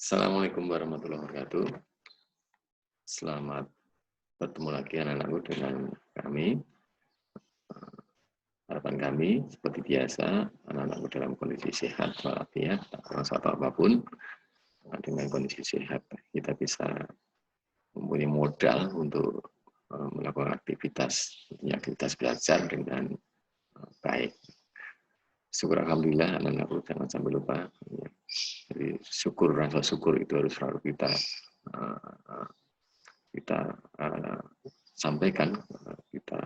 Assalamualaikum warahmatullahi wabarakatuh. Selamat bertemu lagi anak-anakku dengan kami. Harapan kami seperti biasa, anak-anakku dalam kondisi sehat walafiat, tak kurang satu apapun. Dengan kondisi sehat kita bisa mempunyai modal untuk melakukan aktivitas belajar dengan baik. Syukur alhamdulillah anak-anakku, jangan sampai lupa. Jadi rasa syukur itu harus selalu kita sampaikan, kita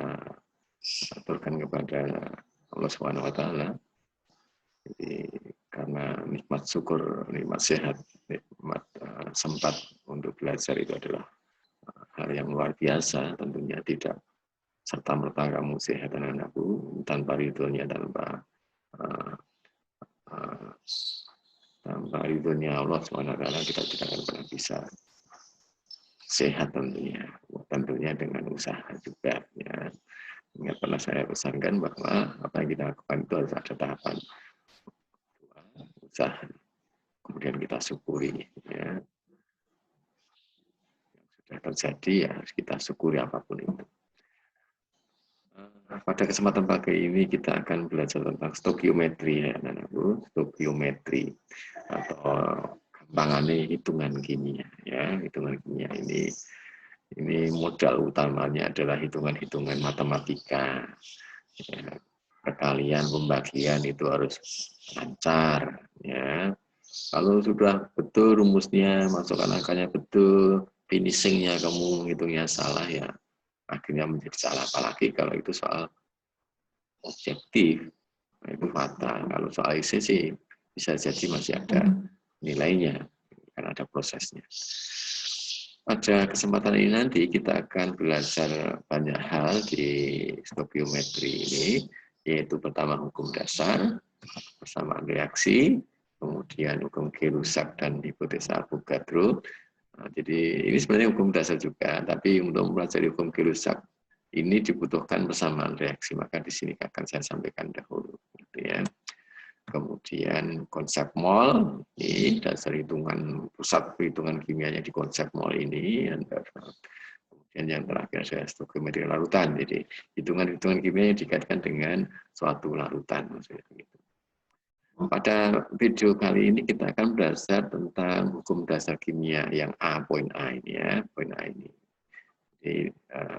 aturkan kepada Allah Subhanahu wa taala. Jadi karena nikmat syukur, nikmat sehat, nikmat sempat untuk belajar itu adalah hal yang luar biasa, tentunya tidak serta-merta kamu sehat anak-anakku tanpa ridhonya, tanpa ridhonya Allah SWT kita tidak akan pernah bisa sehat tentunya dengan usaha juga ya. Ingat pernah saya pesankan bahwa apa yang kita lakukan itu harus ada tahapan usaha, kemudian kita syukuri ya. Yang sudah terjadi ya harus kita syukuri apapun itu. Pada kesempatan pagi ini kita akan belajar tentang stokiometri ya anak-anakku, stokiometri atau gampangannya hitungan kimia ya. Hitungan kimia ini modal utamanya adalah hitungan-hitungan matematika ya. Perkalian, pembagian itu harus lancar ya. Kalau sudah betul rumusnya, masukkan angkanya betul, finishingnya kamu menghitungnya salah ya akhirnya menjadi salah. Apalagi kalau itu soal objektif, nah itu fatal. Kalau soal isi sih bisa jadi masih ada nilainya, karena ada prosesnya. Pada kesempatan ini nanti kita akan belajar banyak hal di stokiometri ini, yaitu pertama hukum dasar, persamaan reaksi, kemudian hukum Gay-Lussac dan hipotesa Avogadro. Nah, jadi ini sebenarnya hukum dasar juga, tapi untuk mempelajari hukum Gay-Lussac ini dibutuhkan persamaan reaksi, maka di sini akan saya sampaikan dahulu. Gitu ya. Kemudian konsep mol, ini dasar hitungan, pusat perhitungan kimianya di konsep mol ini. Kemudian yang terakhir saya stokiometri larutan, jadi hitungan-hitungan kimia yang dikaitkan dengan suatu larutan. Maksudnya begitu. Pada video kali ini kita akan belajar tentang hukum dasar kimia yang poin A ini ya, poin A ini. Jadi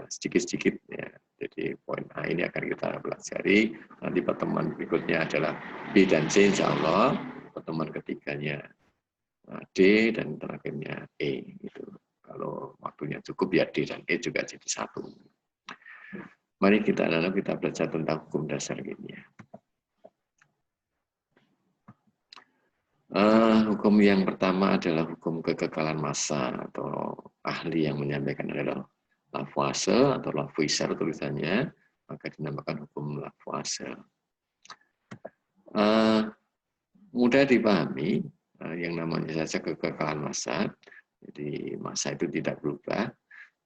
sedikit-sedikit ya. Jadi poin A ini akan kita pelajari. Nanti pertemuan berikutnya adalah B dan C insya Allah. Pertemuan ketiganya D dan terakhirnya E. Gitu. Kalau waktunya cukup ya D dan E juga jadi satu. Mari kita belajar tentang hukum dasar kimia. Hukum yang pertama adalah hukum kekekalan massa, atau ahli yang menyampaikan adalah Lavoisier atau Lavoisier tulisannya, maka dinamakan hukum Lavoisier. Mudah dipahami, yang namanya saja kekekalan massa, jadi massa itu tidak berubah.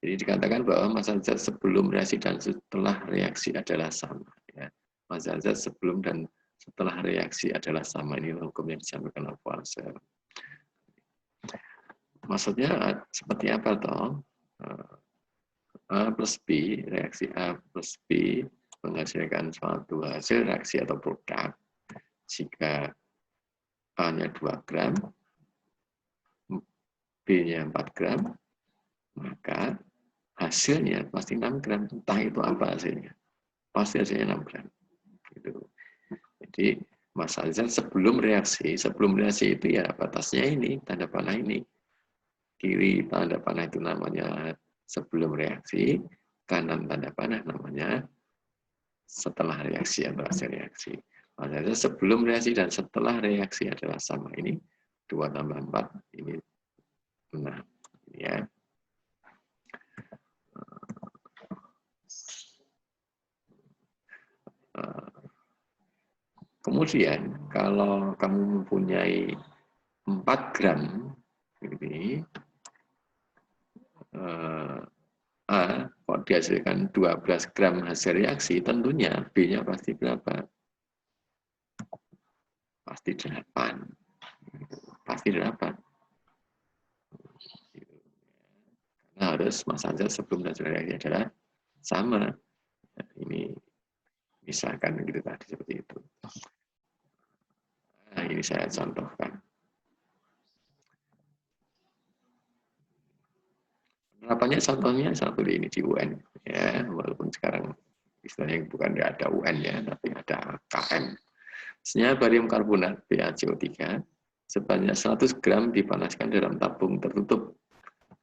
Jadi dikatakan bahwa massa zat sebelum reaksi dan setelah reaksi adalah sama. Ya. Massa zat sebelum dan setelah reaksi adalah sama. Ini hukum yang disampaikan Lavoisier. Maksudnya seperti apa toh? A plus B, reaksi A plus B menghasilkan suatu hasil reaksi atau produk. Jika A-nya 2 gram, B-nya 4 gram, maka hasilnya pasti 6 gram. Entah itu apa hasilnya. Pasti hasilnya 6 gram. Gitu. Jadi massa zat sebelum reaksi itu ya batasnya ini, tanda panah ini. Kiri tanda panah itu namanya sebelum reaksi, kanan tanda panah namanya setelah reaksi atau hasil reaksi. Maksudnya sebelum reaksi dan setelah reaksi adalah sama. Ini 2 tambah 4, ini 6. Ya. Kemudian kalau kamu mempunyai 4 gram ini, A kok dihasilkan 12 gram hasil reaksi, tentunya B-nya pasti berapa? Pasti 8. Pasti 8. terus massa zat sebelum dan sesudah reaksi adalah sama. Nah, ini misalkan gitu tadi seperti itu. Nah, ini saya contohkan. Penerapannya contohnya seperti ini di UN, ya, walaupun sekarang istilahnya bukan ada UN ya, tapi ada KM. Senyawa barium karbonat BaCO3 sebanyak 100 gram dipanaskan dalam tabung tertutup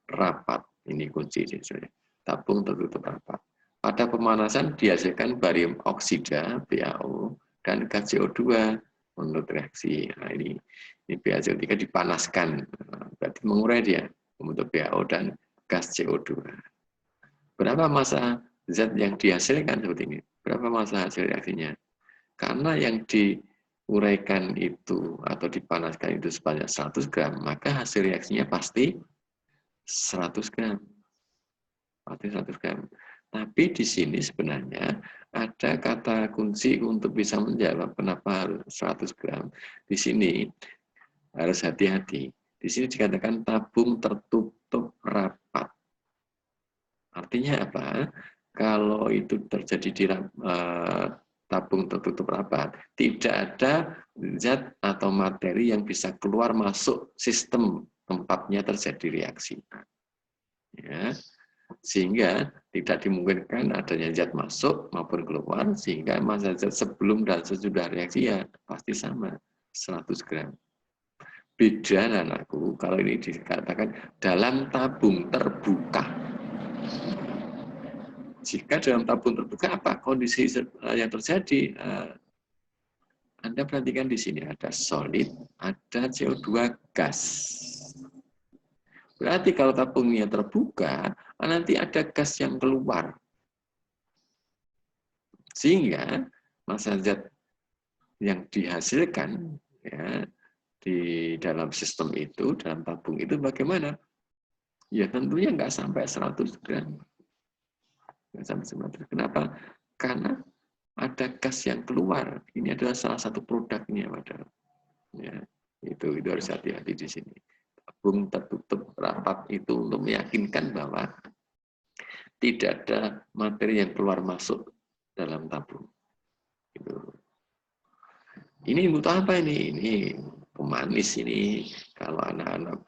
rapat. Ini kunci sebenarnya. Tabung tertutup rapat. Pada pemanasan dihasilkan barium oksida BaO dan gas CO2 menurut reaksi. Nah, ini BaCO3 dipanaskan, berarti mengurai dia membentuk BaO dan gas CO2. Berapa massa zat yang dihasilkan seperti ini? Berapa massa hasil reaksinya? Karena yang diuraikan itu atau dipanaskan itu sebanyak 100 gram, maka hasil reaksinya pasti 100 gram. Pasti 100 gram. Tapi di sini sebenarnya ada kata kunci untuk bisa menjawab kenapa harus 100 gram. Di sini harus hati-hati. Di sini dikatakan tabung tertutup rapat. Artinya apa? Kalau itu terjadi di tabung tertutup rapat, tidak ada zat atau materi yang bisa keluar masuk sistem tempatnya terjadi reaksi. Ya, sehingga tidak dimungkinkan adanya zat masuk maupun keluar, sehingga massa zat sebelum dan sesudah reaksi ya pasti sama, 100 gram. Beda anakku kalau ini dikatakan dalam tabung terbuka. Jika dalam tabung terbuka apa kondisi yang terjadi? Anda perhatikan di sini ada solid, ada CO2 gas. Berarti kalau tabungnya terbuka, nanti ada gas yang keluar. Sehingga massa zat yang dihasilkan ya, di dalam sistem itu, dalam tabung itu bagaimana? Ya tentunya nggak sampai 100 gram. Nggak sampai 100. Kenapa? Karena ada gas yang keluar. Ini adalah salah satu produknya, padahal. Ya, itu harus hati-hati di sini. Tabung tertutup rapat itu untuk meyakinkan bahwa tidak ada materi yang keluar masuk dalam tabung. Gitu. Ini butuh apa ini? Ini pemanis ini. Kalau anak-anak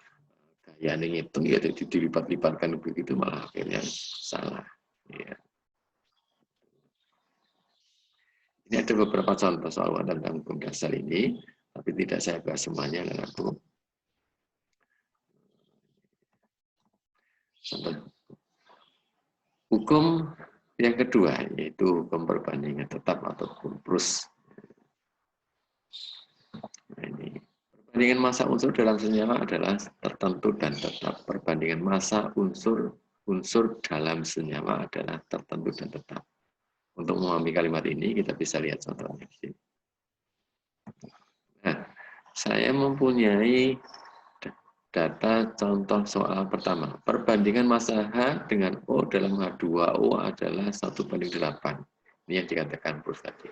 gaya ngitung ya dilipat-lipatkan begitu malah akhirnya salah. Ya. Ini ada beberapa contoh soal tentang hukum dasar ini, tapi tidak saya bahas semuanya karena aku. Hukum yang kedua yaitu hukum perbandingan tetap ataupun plus. Nah, ini perbandingan massa unsur dalam senyawa adalah tertentu dan tetap. Perbandingan massa unsur dalam senyawa adalah tertentu dan tetap. Untuk memahami kalimat ini kita bisa lihat contohnya di sini. Nah, saya mempunyai data contoh soal pertama. Perbandingan massa H dengan O dalam H2O adalah 1:8. Ini yang dikatakan Bruce tadi.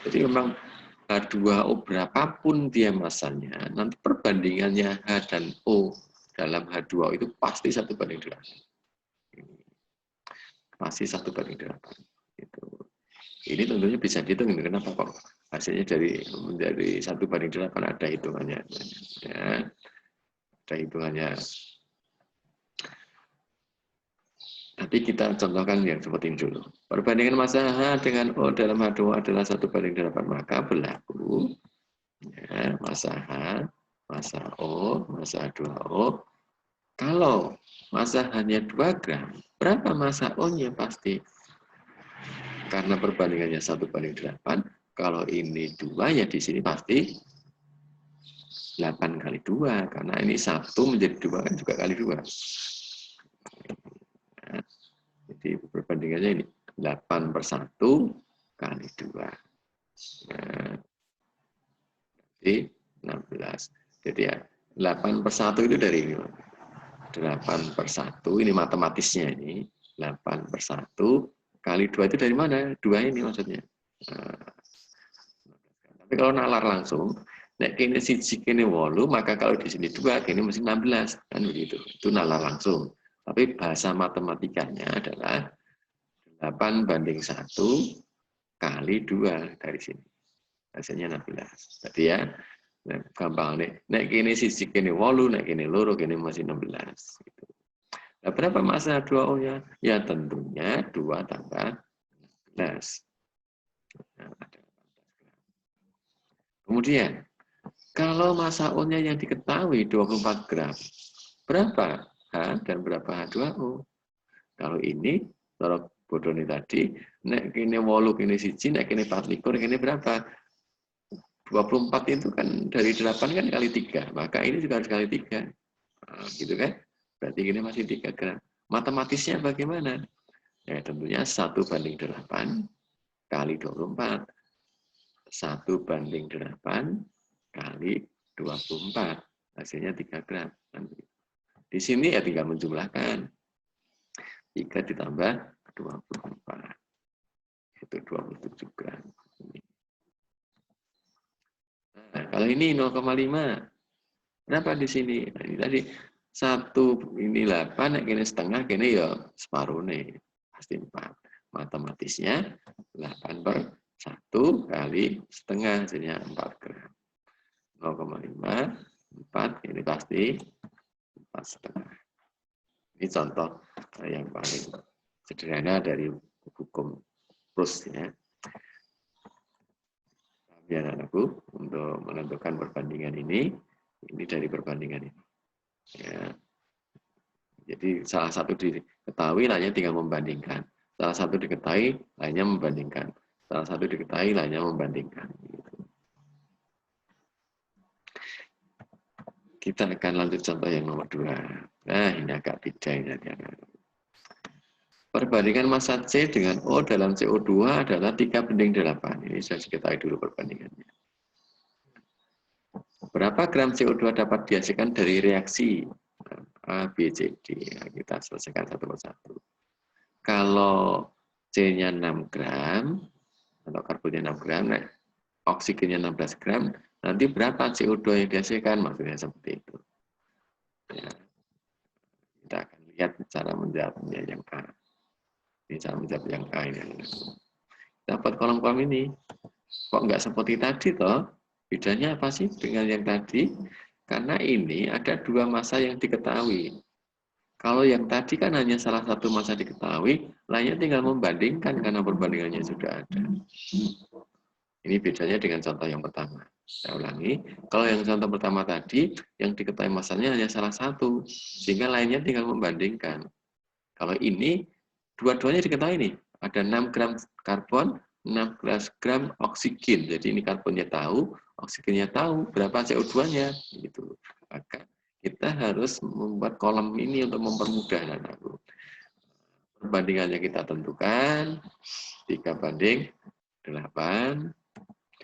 Jadi memang H2O berapapun dia massanya, nanti perbandingannya H dan O dalam H2O itu pasti 1:8. Pasti 1:8. Itu. Ini tentunya bisa dihitung. Kenapa kok hasilnya dari 1:8 ada hitungannya. Ya. Ada hitungannya. Nanti kita contohkan yang seperti ini dulu. Perbandingan massa H dengan O dalam H2O adalah 1:8, maka berlaku ya, massa H, massa O, massa H2O. Kalau massa hanya 2 gram, berapa massa O-nya pasti? Karena perbandingannya 1:8, kalau ini 2 ya di sini pasti 8 kali 2, karena ini 1 menjadi 2 kan juga kali 2. Nah, jadi perbandingannya ini 8/1 kali 2. Nah, jadi 16. Jadi ya 8/1 itu dari ini. 8/1 ini matematisnya ini. 8/1 kali 2 itu dari mana? 2 ini maksudnya. Nah, tapi kalau nalar langsung, nek kene siji kene 8, maka kalau di sini 2 kene mesti 16 kan begitu. Itu nalar langsung. Tapi bahasa matematikanya adalah 8:1 kali 2 dari sini. Hasilnya 16. Jadi ya, gampang nih. Nek kini sisi kini 8, nek kini loro kini masih 16. Gitu. Nah, berapa massa 2O-nya? Ya tentunya 2 tambah 16. Nah, kemudian, kalau massa O-nya yang diketahui 24 gram, berapa H dan berapa H2O? Kalau ini, kalau bodoh ini tadi, nek kini 8, kini siji, nek kini 24, kini berapa? 24 itu kan dari 8 kan kali 3, maka ini juga harus kali 3. Nah, gitu kan? Berarti ini masih 3 gram. Matematisnya bagaimana? Ya tentunya 1:8 kali 24. 1:8 kali 24. Hasilnya 3 gram. Di sini ya tinggal menjumlahkan. 3 ditambah 24. Itu 27 gram. Nah, kalau ini 0,5. Berapa di sini? Nah, ini tadi 1 ini 8, ini setengah, ini ya separuh nih. Pasti 4. Matematisnya 8/1 kali setengah, hasilnya 4 gram. 0,5, 4, ini pasti 4,5. Ini contoh yang paling sederhana dari hukum Proust ya. Biar anakku untuk menentukan perbandingan ini dari perbandingan ini. Ya. Jadi salah satu diketahui, lainnya tinggal membandingkan. Salah satu diketahui, lainnya membandingkan. Salah satu diketahui, lainnya membandingkan. Kita akan lanjut contoh yang nomor 2. Nah, ini agak beda ini. Perbandingan massa C dengan O dalam CO2 adalah 3:8. Ini saya diketahui dulu perbandingannya. Berapa gram CO2 dapat dihasilkan dari reaksi A, B, C, D? Nah, kita selesaikan satu persatu. Kalau C-nya 6 gram, atau karbonnya 6 gram, nah, oksigennya 16 gram, nanti berapa CO2 yang dihasilkan? Maksudnya seperti itu. Ya. Kita akan lihat cara menjawabnya yang A. Ini cara menjawab yang A ini. Dapat kolom-kolom ini. Kok nggak seperti tadi toh? Bedanya apa sih dengan yang tadi? Karena ini ada 2 massa yang diketahui. Kalau yang tadi kan hanya salah satu massa diketahui, lainnya tinggal membandingkan karena perbandingannya sudah ada. Ini bedanya dengan contoh yang pertama. Saya ulangi, kalau yang contoh pertama tadi, yang diketahui massanya hanya salah satu, sehingga lainnya tinggal membandingkan. Kalau ini, dua-duanya diketahui nih, ada 6 gram karbon, 16 gram oksigen. Jadi ini karbonnya tahu, oksigennya tahu, berapa CO2-nya. Gitu. Maka kita harus membuat kolom ini untuk mempermudah anakku. Perbandingannya kita tentukan, 3:8.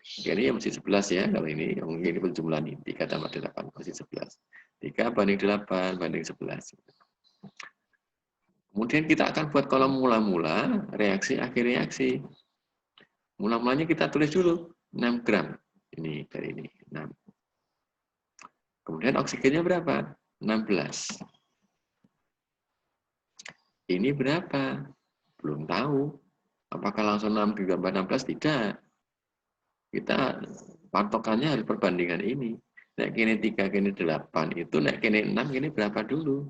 Ini masih 11 ya, kalau ini penjumlahan ini, 3 tambah 8, masih 11. 3:8 banding 11. Kemudian kita akan buat kolom mula-mula, reaksi, akhir reaksi. Mula-mulanya kita tulis dulu, 6 gram. Ini dari ini, 6. Kemudian oksigennya berapa? 16. Ini berapa? Belum tahu. Apakah langsung 6 ditambah 16? Tidak. Kita patokannya harus perbandingan ini. Nek kini 3, kini 8. Itu nek kini 6, kini berapa dulu?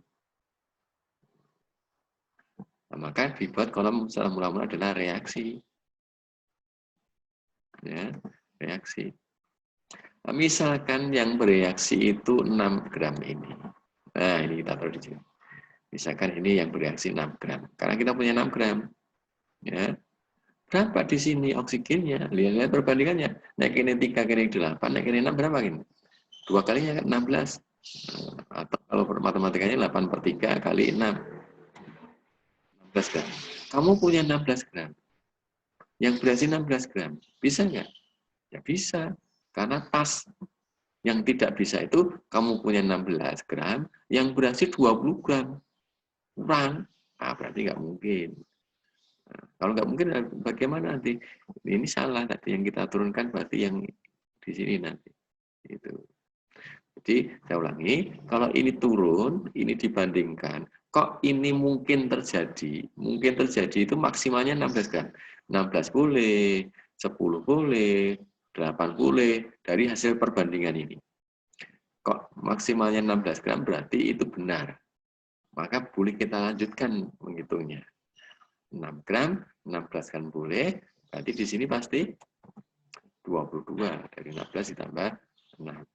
Nah, maka dibuat kolom setelah mula-mula adalah reaksi. Ya, reaksi. Nah, misalkan yang bereaksi itu 6 gram ini. Nah, ini kita taruh di sini. Misalkan ini yang bereaksi 6 gram. Karena kita punya 6 gram. Ya. Berapa di sini oksigennya? Lihat perbandingannya. Naik ini 3, kini 8, naik ini 6, berapa ini? 2 kalinya 16. Atau kalau matematikanya 8/3 kali 6. 16 gram. Kamu punya 16 gram. Yang bereaksi 16 gram. Bisa nggak? Ya bisa. Karena pas. Yang tidak bisa itu kamu punya 16 gram, yang bereaksi 20 gram. Kurang. Nah, berarti nggak mungkin. Nah, kalau nggak mungkin, bagaimana nanti? Ini salah tadi yang kita turunkan, berarti yang di sini nanti. Itu. Jadi, saya ulangi, kalau ini turun, ini dibandingkan, kok ini mungkin terjadi? Mungkin terjadi itu maksimalnya 16 gram. 16 boleh, 10 boleh, 8 boleh, dari hasil perbandingan ini. Kok maksimalnya 16 gram berarti itu benar. Maka boleh kita lanjutkan menghitungnya. 6 gram, 16 kan boleh, berarti di sini pasti 22. Dari 16 ditambah 6.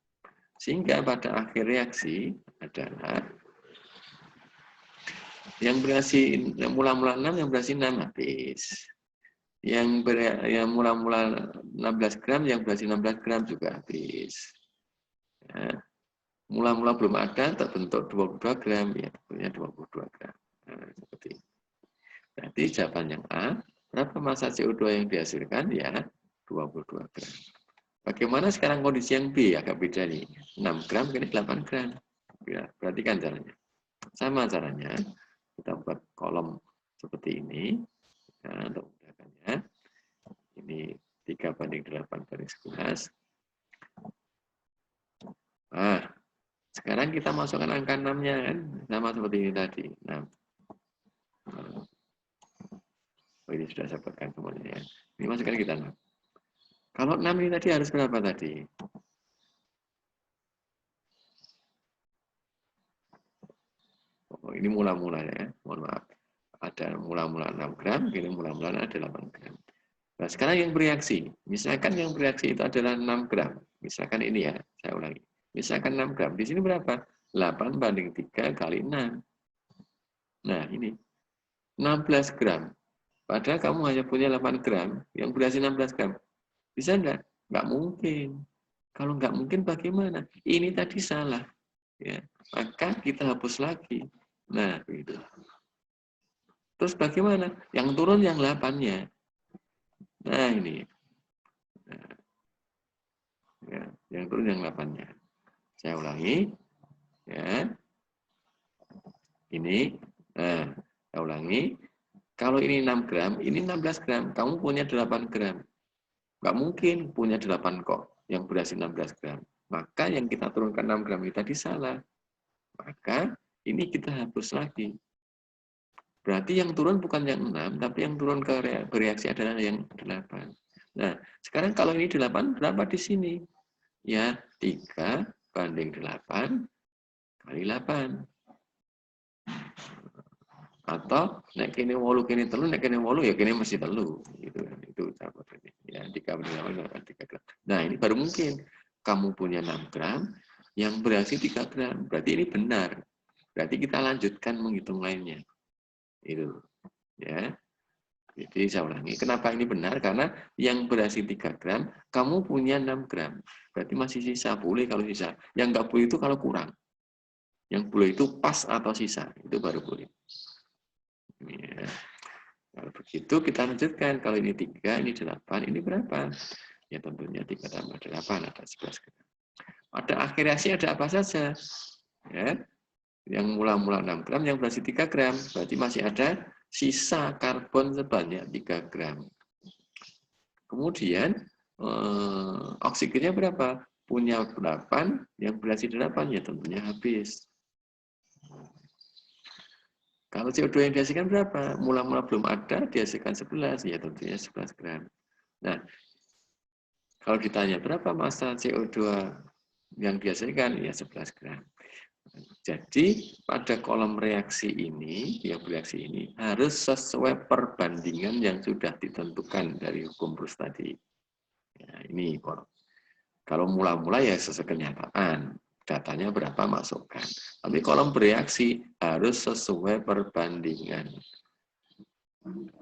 Sehingga pada akhir reaksi adalah yang bereaksi yang mula-mula 6, yang bereaksi 6 habis. Yang mula-mula 16 gram, yang bereaksi 16 gram juga habis. Ya. Mula-mula belum ada, terbentuk 22 gram, ya tentunya 22 gram. Nah, seperti ini. Berarti jawaban yang A, berapa massa CO2 yang dihasilkan? Ya, 22 gram. Bagaimana sekarang kondisi yang B? Agak beda nih. 6 gram, ini 8 gram. Ya, perhatikan caranya. Sama caranya, kita buat kolom seperti ini. Nah, untuk mudahkannya, ini 3:8:11. Nah, sekarang kita masukkan angka 6-nya kan, sama seperti ini tadi. 6. Oh, ini sudah saya buatkan semuanya ya. Ini masukkan kita 6. Kalau 6 ini tadi harus berapa tadi? Oh, ini mula-mula ya, mohon maaf. Ada mula-mula 6 gram, ini mula-mula ada 8 gram. Nah, sekarang yang bereaksi. Misalkan yang bereaksi itu adalah 6 gram. Misalkan ini ya, saya ulangi. Misalkan 6 gram. Di sini berapa? 8/3 kali 6. Nah, ini 16 gram. Padahal kamu hanya punya 8 gram, yang bereaksi 16 gram. Bisa enggak? Enggak mungkin. Kalau enggak mungkin bagaimana? Ini tadi salah. Ya, maka kita hapus lagi. Nah, begitu. Terus bagaimana? Yang turun yang 8-nya. Nah, ini. Nah, ya, yang turun yang 8-nya. Saya ulangi. Ya. Ini. Nah, saya ulangi. Kalau ini 6 gram, ini 16 gram. Kamu punya 8 gram. Nggak mungkin punya 8 kok yang bereaksi 16 gram. Maka yang kita turunkan 6 gram itu tadi salah. Maka ini kita hapus lagi. Berarti yang turun bukan yang 6, tapi yang turun ke bereaksi adalah yang 8. Nah, sekarang kalau ini 8, berapa di sini? Ya, 3/8 kali 8. Atau nek kene 8 kene 3, nek kene 8 ya kene mesti 3 gitu kan. Itu cara ini. Ya, 3/8 3 gram. Nah, ini baru mungkin kamu punya 6 gram yang bereaksi 3 gram. Berarti ini benar. Berarti kita lanjutkan menghitung lainnya. Itu. Ya. Jadi saya ulangi, kenapa ini benar? Karena yang bereaksi 3 gram, kamu punya 6 gram. Berarti masih sisa, boleh kalau sisa. Yang nggak boleh itu kalau kurang. Yang boleh itu pas atau sisa, itu baru boleh. Ya. Kalau begitu kita lanjutkan, kalau ini 3, ini 8, ini berapa? Ya tentunya 3/8 ada 11 gram. Pada akhir reaksi ada apa saja? Ya. Yang mula-mula 6 gram, yang bereaksi 3 gram. Berarti masih ada sisa karbon sebanyak 3 gram. Kemudian oksigennya berapa? Punya 8, yang bereaksi 8 ya tentunya habis. Kalau CO2 yang dihasilkan berapa? Mula-mula belum ada, dihasilkan 11, ya tentunya 11 gram. Nah, kalau ditanya berapa massa CO2 yang dihasilkan, ya 11 gram. Jadi pada kolom reaksi ini, yang bereaksi ini harus sesuai perbandingan yang sudah ditentukan dari hukum Proust tadi. Ya, ini kolom. Kalau mula-mula ya sesuai kenyataan, datanya berapa masukkan. Tapi kolom bereaksi harus sesuai perbandingan.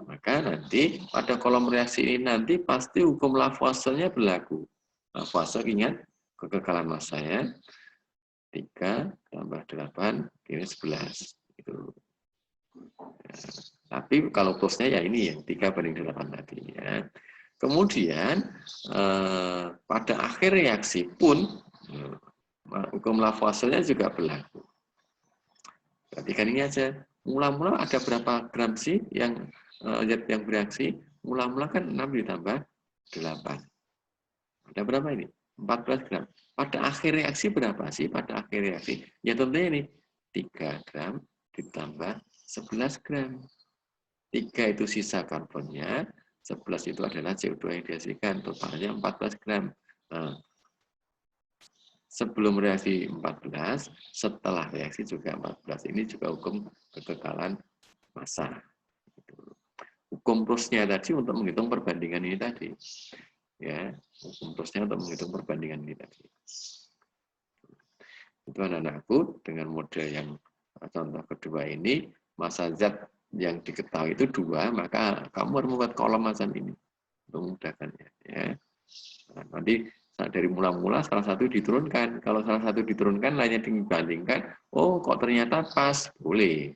Maka nanti pada kolom reaksi ini nanti pasti hukum Lavoisier-nya berlaku. Lavoisier ingat kekekalan massanya 3 tambah 8 ini 11. Itu. Ya. Tapi kalau Proust-nya ya ini yang 3/8 tadi ya. Kemudian pada akhir reaksi pun hukum Lavoisier-nya juga berlaku. Perhatikan ini aja. Mula-mula ada berapa gram sih yang bereaksi? Mula-mula kan 6 ditambah 8. Ada berapa ini? 14 gram. Pada akhir reaksi berapa sih? Pada akhir reaksi, ya tentunya ini 3 gram ditambah 11 gram. 3 itu sisa karbonnya, 11 itu adalah CO2 yang dihasilkan, totalnya 14 gram. Nah, sebelum reaksi 14, setelah reaksi juga 14. Ini juga hukum kekekalan massa. Hukum Proust-nya tadi untuk menghitung perbandingan ini tadi. Ya, hukum Proust-nya untuk menghitung perbandingan ini tadi. Itu anak-anakku dengan model yang contoh kedua ini, massa zat yang diketahui itu 2, maka kamu harus membuat kolom macam ini untuk memudahkannya. Ya. Nah, nanti dari mula-mula salah satu diturunkan. Kalau salah satu diturunkan, lainnya dibandingkan. Oh, kok ternyata pas, boleh.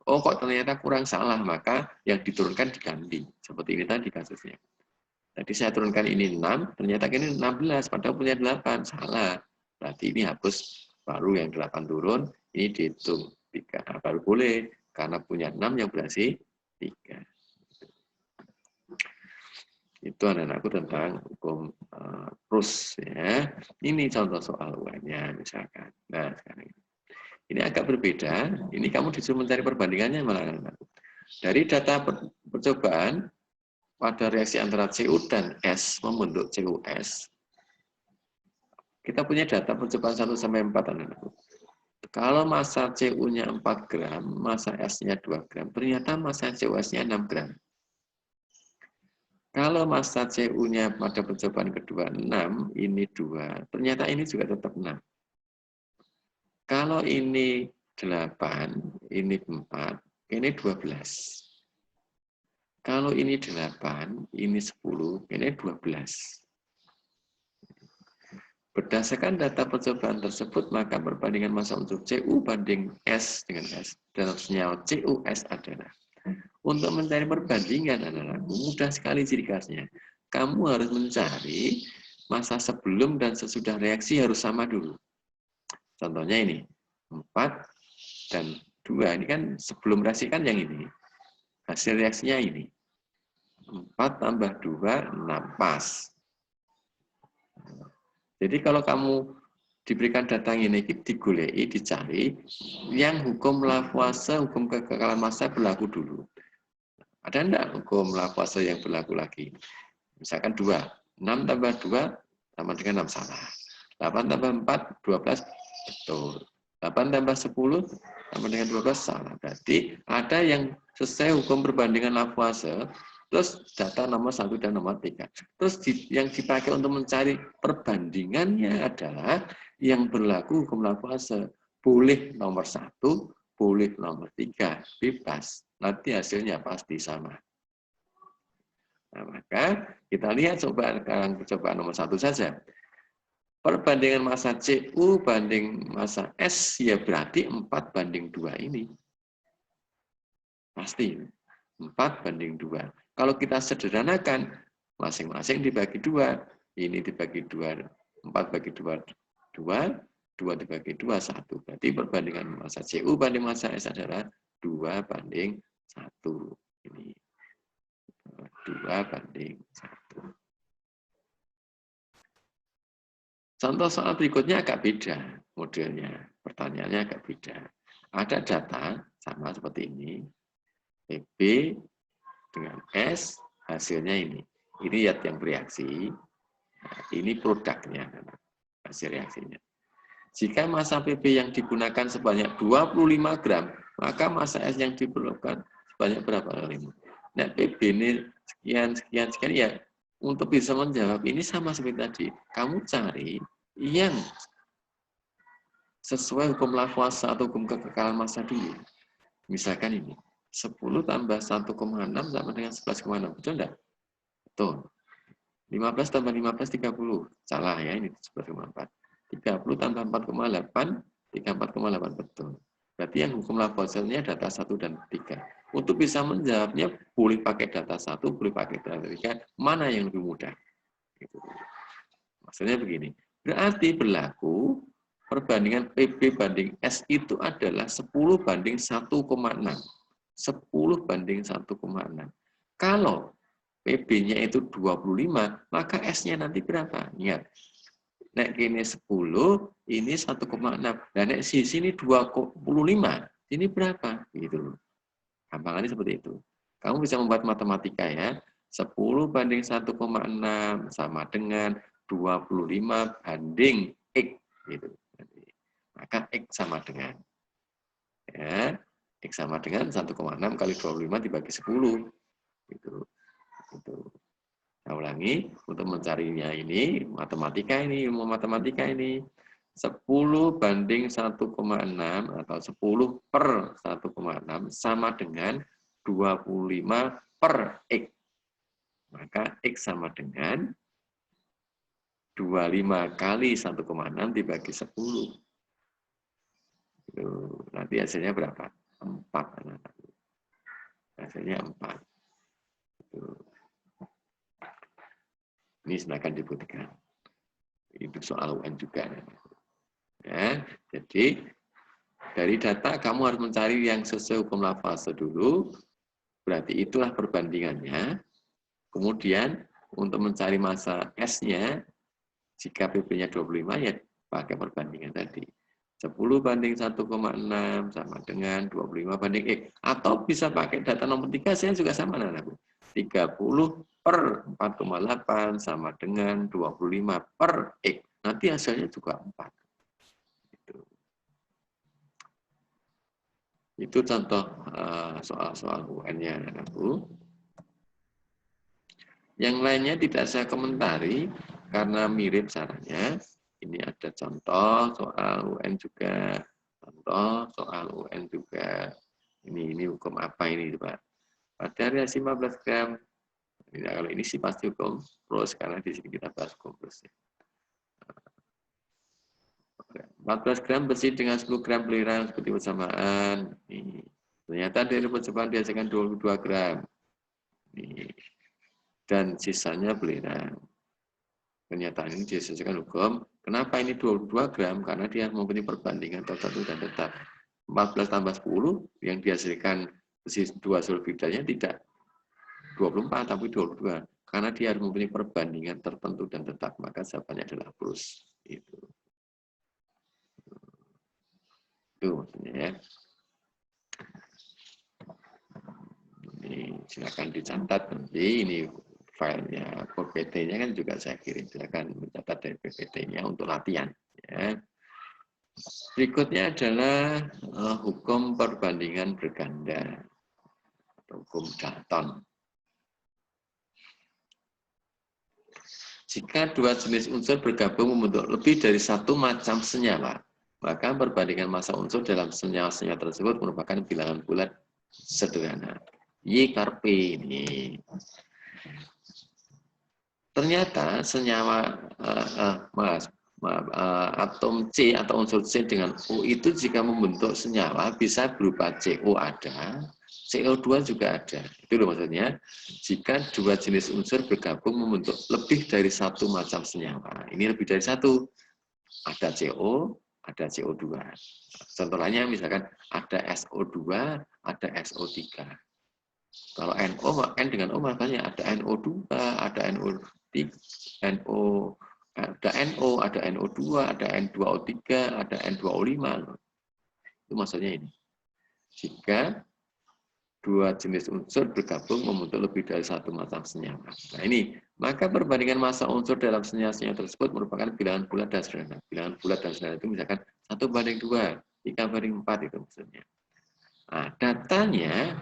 Oh, kok ternyata kurang salah, maka yang diturunkan diganti. Seperti ini tadi kasusnya. Tadi saya turunkan ini 6, ternyata ini 16, padahal punya 8, salah. Berarti ini hapus, baru yang 8 turun, ini dihitung 3. Nah, baru boleh, karena punya 6 yang berhasil 3. Itu anak-anakku tentang hukum Proust. Ya. Ini contoh soal UN-nya misalkan. Nah, sekarang ini agak berbeda, ini kamu disuruh mencari perbandingannya malah anak-anakku. Dari data percobaan, pada reaksi antara CU dan S membentuk CuS, kita punya data percobaan 1 sampai 4 anak-anakku. Kalau massa CU-nya 4 gram, massa S-nya 2 gram, ternyata massa CuS-nya 6 gram. Kalau massa CU-nya pada percobaan kedua 6, ini 2, ternyata ini juga tetap 6. Kalau ini 8, ini 4, ini 12. Kalau ini 8, ini 10, ini 12. Berdasarkan data percobaan tersebut, maka perbandingan massa unsur Cu banding S dengan S dalam senyawa CuS adalah. Untuk mencari perbandingan adalah mudah sekali ciri khasnya. Kamu harus mencari massa sebelum dan sesudah reaksi harus sama dulu. Contohnya ini, 4 dan 2. Ini kan sebelum reaksi kan yang ini. Hasil reaksinya ini. 4 tambah 2, 6. Pas. Jadi kalau kamu diberikan data ini, digoleki, dicari, yang hukum Lavoisier, hukum kekekalan massa berlaku dulu. Ada enggak hukum Lavoisier yang berlaku lagi? Misalkan 2. 6 tambah 2 sama dengan 6, salah. 8 tambah 4, 12, betul. 8 tambah 10 sama dengan 12, salah. Berarti ada yang sesuai hukum perbandingan Lavoisier, terus data nomor 1 dan nomor 3. Terus yang dipakai untuk mencari perbandingannya adalah yang berlaku hukum Lavoisier. Boleh nomor 1, boleh nomor 3, bebas. Nanti hasilnya pasti sama. Nah, maka kita lihat percobaan nomor 1 saja. Perbandingan massa Cu banding massa S, ya berarti 4 banding 2 ini. Pasti 4 banding 2. Kalau kita sederhanakan, masing-masing dibagi 2. Ini dibagi 2, 4 bagi 2, 2, 2 dibagi 2, 1. Berarti perbandingan massa Cu banding massa S adalah 2 banding 1. Ini 2 banding 1. Contoh soal berikutnya agak beda modelnya, pertanyaannya agak beda. Ada data sama seperti ini, PB dengan S, hasilnya ini. Ini yang bereaksi, nah, ini produknya, hasil reaksinya. Jika massa PB yang digunakan sebanyak 25 gram, maka massa S yang diperlukan sebanyak berapa? Nah, PB ini sekian, ya. Untuk bisa menjawab ini sama seperti tadi. Kamu cari yang sesuai hukum Lavoisier atau hukum kekekalan massa dulu. Misalkan ini, 10 tambah 1,6 sama dengan 11,6. Betul enggak? Betul. 15 tambah 15, 30. Salah ya, ini 11,4. 30 tambah 4,8, 34,8. Betul. Berarti yang hukum Lavoisier-nya data 1 dan 3. Untuk bisa menjawabnya, boleh pakai data 1, boleh pakai data 3. Mana yang lebih mudah? Gitu. Maksudnya begini. Berarti berlaku perbandingan PB banding S itu adalah 10 banding 1,6. 10 banding 1,6. Kalau PB-nya itu 25, maka S-nya nanti berapa? Ingat, nek ini 10, ini 1,6. Dan nek sini 25, Ini berapa? Gitu. Gampangannya seperti itu. Kamu bisa membuat matematika ya. 10 banding 1,6 sama dengan 25 banding X. Gitu. Maka X sama dengan, ya, X sama dengan 1,6 kali 25 dibagi 10. Gitu. Gitu. Saya ulangi, untuk mencarinya ini, matematika ini, ilmu matematika ini, 10 banding 1,6 atau 10 per 1,6 sama dengan 25 per X. Maka X sama dengan 25 kali 1,6 dibagi 10. Nanti hasilnya berapa? 4. Hasilnya 4. Ini silakan dibuktikan. Itu soal UN juga. Ya, jadi dari data kamu harus mencari yang sesuai hukum Laplace dulu. Berarti itulah perbandingannya. Kemudian untuk mencari massa S-nya, jika PP-nya 25 ya pakai perbandingan tadi. 10 banding 1,6 sama dengan 25 banding X. Atau bisa pakai data nomor 3, saya juga sama anakku. 30 per 4,8 sama dengan 25 per X. Nanti hasilnya juga 4. Itu contoh soal-soal UN-nya, anakku. Yang lainnya tidak saya komentari karena mirip caranya. Ini ada contoh soal UN juga. Contoh soal UN juga. Ini hukum apa ini, Pak? Pada reaksi 15 gram. Nah, kalau ini sih pasti hukum plus, karena di sini kita bahas hukum plus. 14 gram besi dengan 10 gram belerang seperti bersamaan. Ini. Ternyata dari percobaan dihasilkan 22 gram. Ini. Dan sisanya belerang. Kenyataan ini disesuaikan hukum. Kenapa ini 22 gram? Karena dia mempunyai perbandingan tertentu dan tetap. 14 tambah 10 yang dihasilkan besi 2 sulfidanya tidak 24 tapi 22. Karena dia harus mempunyai perbandingan tertentu dan tetap. Maka jawabannya adalah plus. Itu maksudnya ya. Ini silakan dicatat nanti. Ini filenya PPT-nya kan juga saya kirim. Silakan mencatat dari PPT-nya untuk latihan. Ya. Berikutnya adalah hukum perbandingan berganda atau hukum Dalton. Jika dua jenis unsur bergabung membentuk lebih dari satu macam senyawa, maka perbandingan massa unsur dalam senyawa-senyawa tersebut merupakan bilangan bulat sederhana. Y kar P ini. Ternyata senyawa atom C atau unsur C dengan O itu jika membentuk senyawa bisa berupa CO ada, CO2 juga ada. Itu loh maksudnya. Jika dua jenis unsur bergabung membentuk lebih dari satu macam senyawa. Ini lebih dari satu. Ada CO, ada CO2. Contoh lainnya misalkan ada SO2, ada SO3. Kalau NO, N dengan O makanya ada NO2, ada NO3, ada NO, ada NO2, ada N2O3, ada N2O5. Itu maksudnya ini. Jika dua jenis unsur bergabung membentuk lebih dari satu macam senyawa. Nah ini, maka perbandingan massa unsur dalam senyawa-senyawa tersebut merupakan bilangan bulat dan sederhana. Bilangan bulat dan sederhana itu misalkan 1/2, 3/4 itu maksudnya. Nah, datanya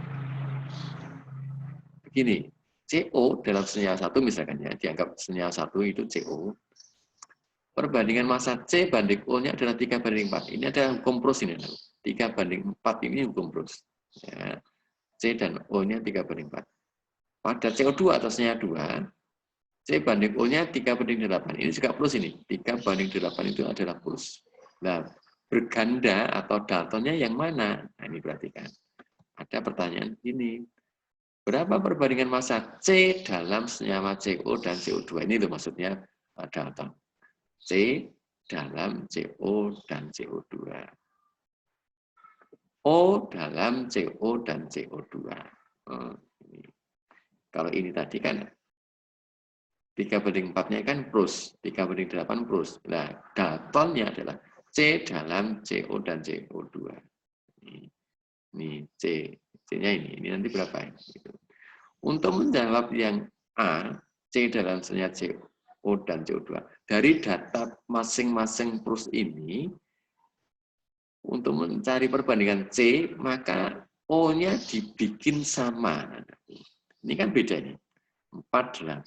begini, CO dalam senyawa satu misalkan ya, dianggap senyawa satu itu CO. Perbandingan massa C banding O-nya adalah 3/4. Ini adalah hukum Proust ini. 3/4 ini hukum Proust. Ya. C dan O-nya 3/4. Pada CO2 atau senyawa 2, C banding O-nya 3/8. Ini juga plus ini. 3/8 itu adalah plus. Nah, berganda atau Daltonnya yang mana? Nah, ini perhatikan. Ada pertanyaan ini. Berapa perbandingan massa C dalam senyawa CO dan CO2? Ini loh maksudnya Dalton. C dalam CO dan CO2. O dalam CO dan CO2. Kalau ini tadi kan 3/4-nya kan plus, 3/8 plus. Nah, Daltonnya adalah C dalam CO dan CO2. Nih, C. C-nya ini nanti berapa ya? Gitu. Untuk menjawab yang A, C dalam senyap CO dan CO2, dari data masing-masing prus ini, untuk mencari perbandingan C, maka O-nya dibikin sama. Ini kan bedanya. 48.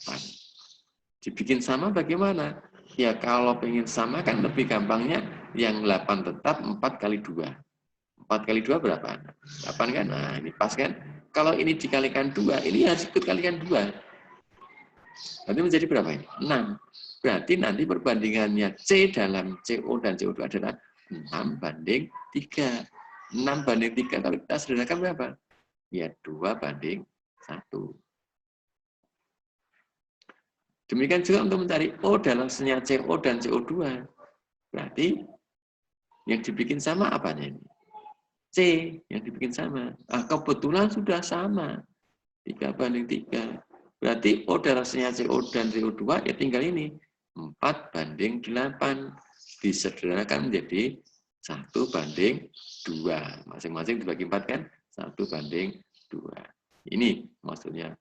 Dibikin sama bagaimana? Ya kalau pengen sama kan lebih gampangnya yang 8 tetap 4 kali 2. 4 kali 2 berapa? 8 kan? Nah ini pas kan? Kalau ini dikalikan 2, ini harus ikut kalikan 2. Berarti menjadi berapa ini? 6. Berarti nanti perbandingannya C dalam CO dan CO2 adalah 6 banding 3. 6 banding 3 kalau kita sederhanakan berapa? Ya 2 banding 1. Demikian juga untuk mencari O dalam senyawa CO dan CO2. Berarti yang dibikin sama apanya ini? C yang dibikin sama. Ah, kebetulan sudah sama. 3 banding 3. Berarti O dalam senyawa CO dan CO2 ya tinggal ini. 4 banding 8. Disederhanakan menjadi 1 banding 2. Masing-masing dibagi 4 kan? 1 banding 2. Ini maksudnya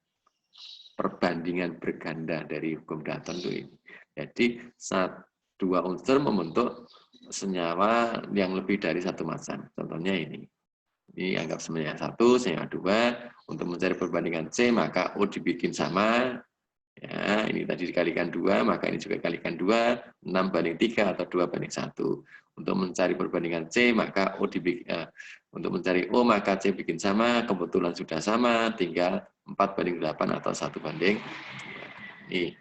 perbandingan berganda dari hukum Dalton itu ini. Jadi dua unsur membentuk senyawa yang lebih dari satu massa. Contohnya ini. Ini anggap senyawa 1, senyawa 2. Untuk mencari perbandingan C, maka O dibikin sama. Ya, ini tadi dikalikan 2, maka ini juga dikalikan 2. 6 banding 3 atau 2 banding 1. Untuk mencari perbandingan C, maka O dibikin, untuk mencari O, maka C bikin sama. Kebetulan sudah sama, tinggal 4 banding 8 atau 1 banding 2.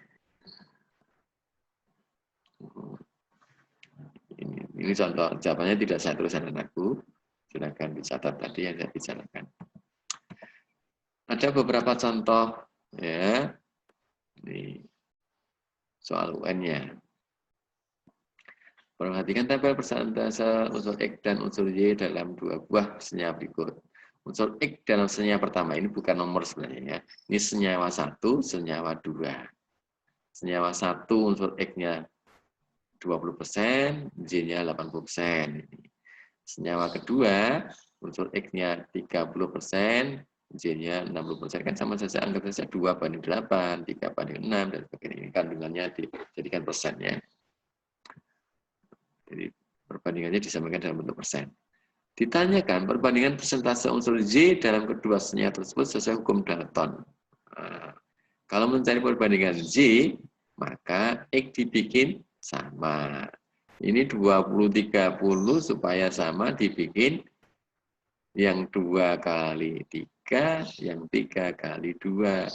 Ini contoh jawabannya tidak saya tuliskan anakku. Silakan dicatat tadi yang saya bicarakan. Ada beberapa contoh ya. Ini soal UN-nya. Perhatikan tabel persentase unsur X dan unsur Y dalam dua buah senyawa berikut. Unsur X dalam senyawa pertama ini bukan nomor sebenarnya ya. Ini senyawa 1, senyawa 2. Senyawa 1 unsur X-nya 20%, Y-nya 80%. Senyawa kedua unsur X-nya 30%, Y-nya 60%, kan sama saja, anggap saja 2 banding 8, 3 banding 6, dan sebagainya. Ini kandungannya dijadikan persen ya. Jadi perbandingannya disamakan dalam bentuk persen. Ditanyakan perbandingan persentase unsur Y dalam kedua senyawa tersebut sesuai hukum Dalton. Nah, kalau mencari perbandingan Y, maka X dibikin sama. Ini 20-30 supaya sama dibikin yang 2 kali 3, yang 3 kali 2.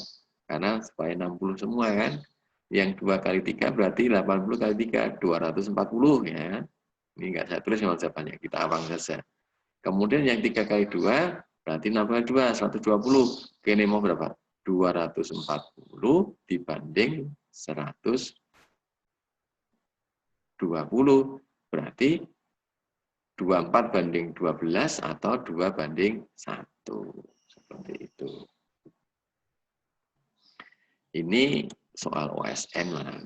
Karena supaya 60 semua kan. Yang 2 kali 3 berarti 80 kali 3, 240 ya. Ini enggak saya tulis sama jawabannya, kita awang saja. Kemudian yang 3 kali 2 berarti 6 kali 2, 120. Oke, ini mau berapa? 240 dibanding 120. Berarti 24 banding 12 atau 2 banding 1. Seperti itu. Ini soal OSN lah.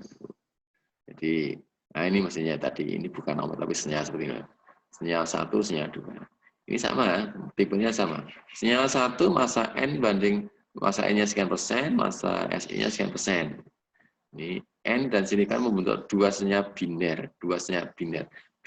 Jadi, nah ini mestinya tadi, ini bukan nomor tapi senyawa seperti ini. Senyawa 1, senyawa 2. Ini sama, tipenya sama. Senyawa 1 massa N banding massa N-nya sekian persen, massa Si-nya sekian persen. Ini N dan silikon membentuk dua senyawa biner.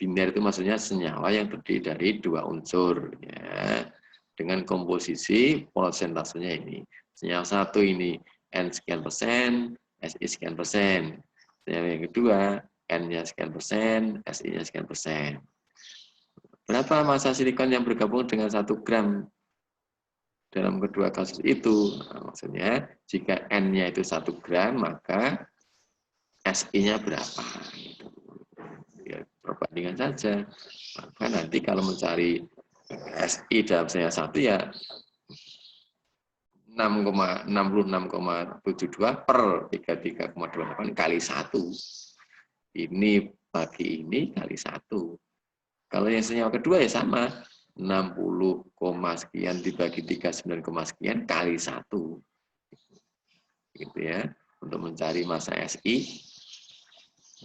Biner itu maksudnya senyawa yang terdiri dari 2 unsur. Ya. Dengan komposisi persentasenya ini. Senyawa 1 ini N sekian persen, Si sekian persen. Senyawa yang kedua, N-nya sekian persen, Si-nya sekian persen. Berapa massa silikon yang bergabung dengan 1 gram dalam kedua kasus itu? Nah, maksudnya, jika N-nya itu 1 gram, maka Si-nya berapa? Ya, perbandingan saja. Maka nanti kalau mencari Si dalam senyawa 1 ya 66,72 per 33,28 kali 1. Ini bagi ini kali 1. Kalau yang senyawa kedua ya sama. 60, sekian dibagi 39, sekian kali 1. Gitu ya. Untuk mencari massa Si.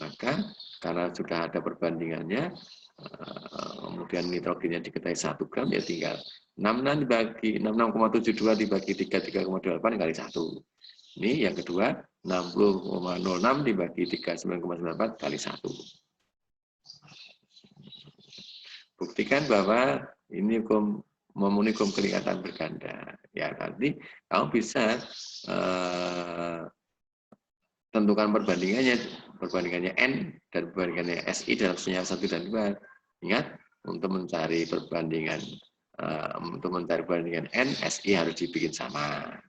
Maka karena sudah ada perbandingannya, Kemudian nitrogennya diketahui 1 gram, ya tinggal 66,72 dibagi 33,8 kali 1. Ini yang kedua, 60,06 dibagi 39,94 kali 1. Buktikan bahwa ini memenuhi hukum kelingatan berganda. Ya, nanti kamu bisa tentukan perbandingannya N dan perbandingannya SI dalam senyawa 1 dan 2. Ingat, untuk mencari perbandingan N, SI harus dibikin sama.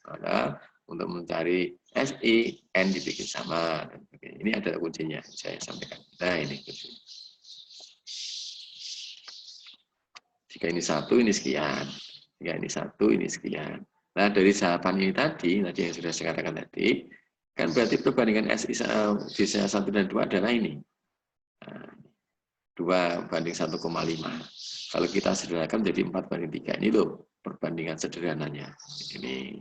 Maka untuk mencari SI, N dibikin sama. Ini adalah kuncinya, saya sampaikan. Nah, ini kuncinya. Jika ini 1, ini sekian. Jika ini 1, ini sekian. Nah, dari jawaban ini tadi yang sudah saya katakan tadi, kan berarti perbandingan SI di 1 dan 2 adalah ini. Nah, 2 banding 1,5. Kalau kita sederhanakan menjadi 4 banding 3. Ini loh perbandingan sederhananya. Ini.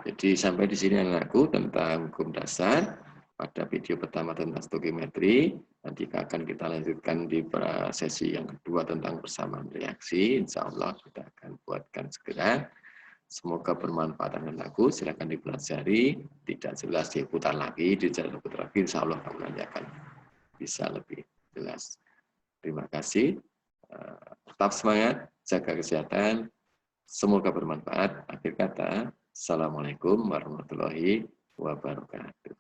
Jadi sampai di sini anakku tentang hukum dasar. Pada video pertama tentang stokiometri, nanti akan kita lanjutkan di sesi yang kedua tentang persamaan reaksi. Insya Allah kita akan buatkan segera. Semoga bermanfaat anakku. Silakan dipelajari. Tidak jelas diputar lagi, insya Allah kamu nanti akan bisa lebih jelas. Terima kasih. Tetap semangat, jaga kesehatan. Semoga bermanfaat. Akhir kata, Assalamualaikum warahmatullahi wabarakatuh.